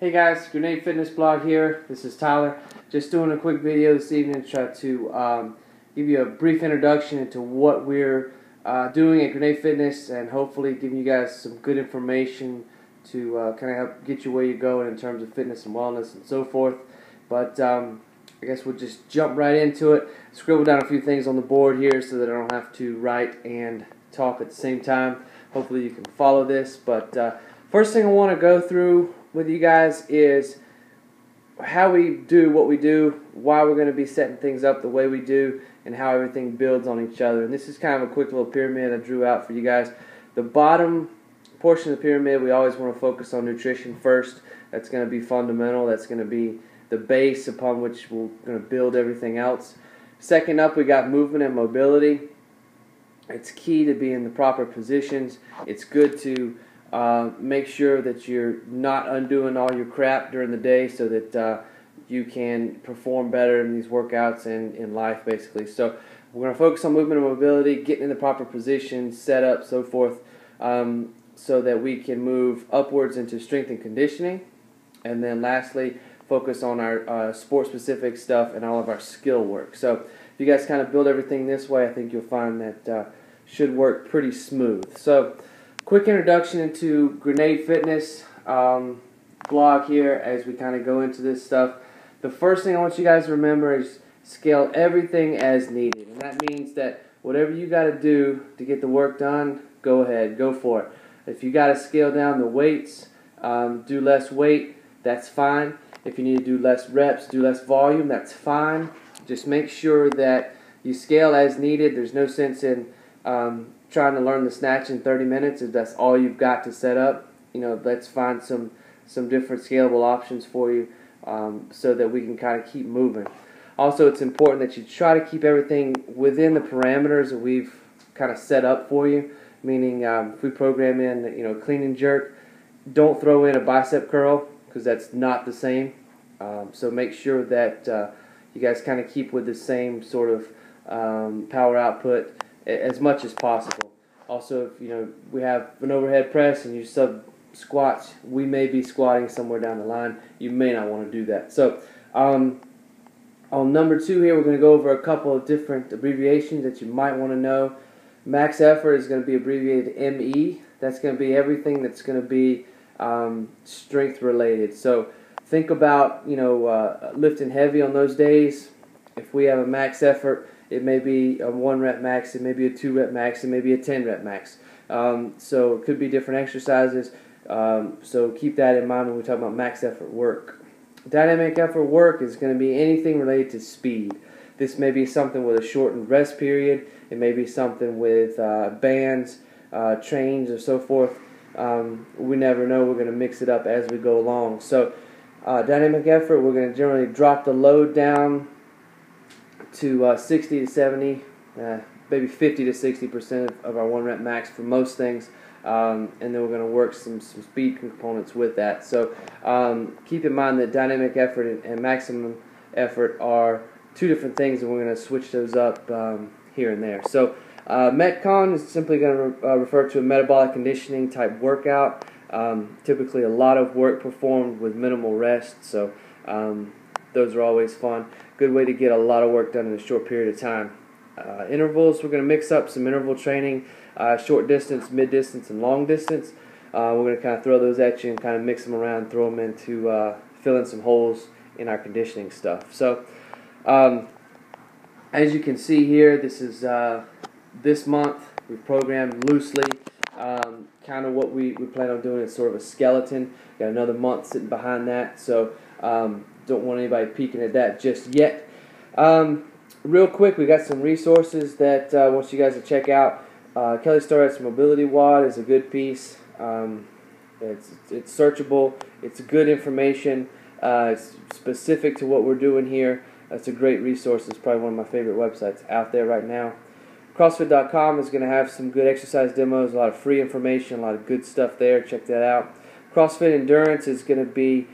Hey guys, Grenade Fitness Blog here. This is Tyler. Just doing a quick video this evening to try to give you a brief introduction into what we're doing at Grenade Fitness, and hopefully giving you guys some good information to kind of help get you where you're going in terms of fitness and wellness and so forth. But I guess we'll just jump right into it. Scribble down a few things on the board here so that I don't have to write and talk at the same time. Hopefully you can follow this. But first thing I want to go through with you guys is how we do what we do, why we're going to be setting things up the way we do, and how everything builds on each other. And this is kind of a quick little pyramid I drew out for you guys. The bottom portion of the pyramid, we always want to focus on nutrition first. That's going to be fundamental. That's going to be the base upon which we're going to build everything else. Second up, we got movement and mobility. It's key to be in the proper positions. It's good to make sure that you're not undoing all your crap during the day so that you can perform better in these workouts and in life, basically. So we're going to focus on movement and mobility, getting in the proper positions, set up, so forth, so that we can move upwards into strength and conditioning. And then lastly, focus on our sport-specific stuff and all of our skill work. So if you guys kind of build everything this way, I think you'll find that should work pretty smooth. So quick introduction into Grenade Fitness blog here as we kind of go into this stuff. The first thing I want you guys to remember is scale everything as needed. And that means that whatever you got to do to get the work done, go ahead, go for it. If you got to scale down the weights, do less weight, that's fine. If you need to do less reps, do less volume, that's fine. Just make sure that you scale as needed. There's no sense in trying to learn the snatch in 30 minutes if that's all you've got to set up. You know, let's find some different scalable options for you so that we can kind of keep moving. Also, it's important that you try to keep everything within the parameters that we've kind of set up for you. Meaning, if we program in, clean and jerk, don't throw in a bicep curl because that's not the same. So make sure that you guys kind of keep with the same sort of power output as much as possible. Also, if we have an overhead press and you sub squats, we may be squatting somewhere down the line. You may not want to do that. So on number 2 here, we're going to go over a couple of different abbreviations that you might want to know. Max effort is going to be abbreviated ME. That's going to be everything that's going to be strength related. So think about lifting heavy on those days. If we have a max effort, it may be a 1 rep max, it may be a 2 rep max, it may be a 10 rep max. So it could be different exercises. So keep that in mind when we talk about max effort work. Dynamic effort work is going to be anything related to speed. This may be something with a shortened rest period. It may be something with bands, trains, or so forth. We never know. We're going to mix it up as we go along. So dynamic effort, we're going to generally drop the load down to 60 to 70, maybe 50 to 60% of our 1 rep max for most things, and then we're going to work some speed components with that. So keep in mind that dynamic effort and maximum effort are two different things, and we're going to switch those up here and there. So Metcon is simply going to refer to a metabolic conditioning type workout. Typically a lot of work performed with minimal rest, so those are always fun. Good way to get a lot of work done in a short period of time. Intervals, we're going to mix up some interval training, short distance, mid distance, and long distance. We're going to kind of throw those at you and kind of mix them around, throw them into fill in some holes in our conditioning stuff. So as you can see here, this is this month we've programmed loosely. Kind of what we plan on doing is sort of a skeleton. Got another month sitting behind that, so don't want anybody peeking at that just yet. Real quick, we got some resources that I want you guys to check out. Kelly Starrett's Mobility WOD is a good piece. It's searchable. It's good information. It's specific to what we're doing here. It's a great resource. It's probably one of my favorite websites out there right now. CrossFit.com is going to have some good exercise demos, a lot of free information, a lot of good stuff there. Check that out. CrossFit Endurance is going to be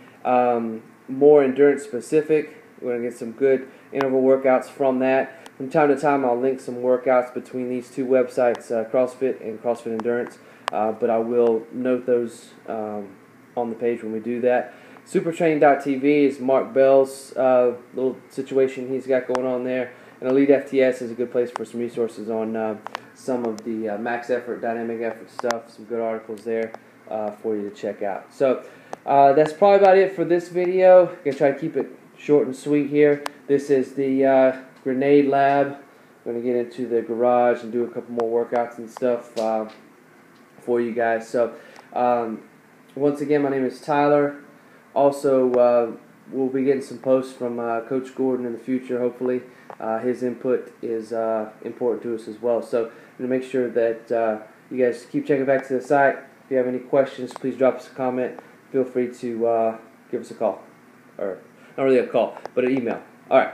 more endurance specific. We're going to get some good interval workouts from that. From time to time, I'll link some workouts between these two websites, CrossFit and CrossFit Endurance, but I will note those on the page when we do that. Supertraining.tv is Mark Bell's little situation he's got going on there. And Elite FTS is a good place for some resources on some of the max effort, dynamic effort stuff. Some good articles there for you to check out. So that's probably about it for this video. I'm going to try to keep it short and sweet here. This is the Grenade Lab. I'm going to get into the garage and do a couple more workouts and stuff for you guys. So once again, my name is Tyler. Also, we'll be getting some posts from Coach Gordon in the future, hopefully. His input is important to us as well. So I'm going to make sure that you guys keep checking back to the site. If you have any questions, please drop us a comment. Feel free to give us a call. Or not really a call, but an email. All right.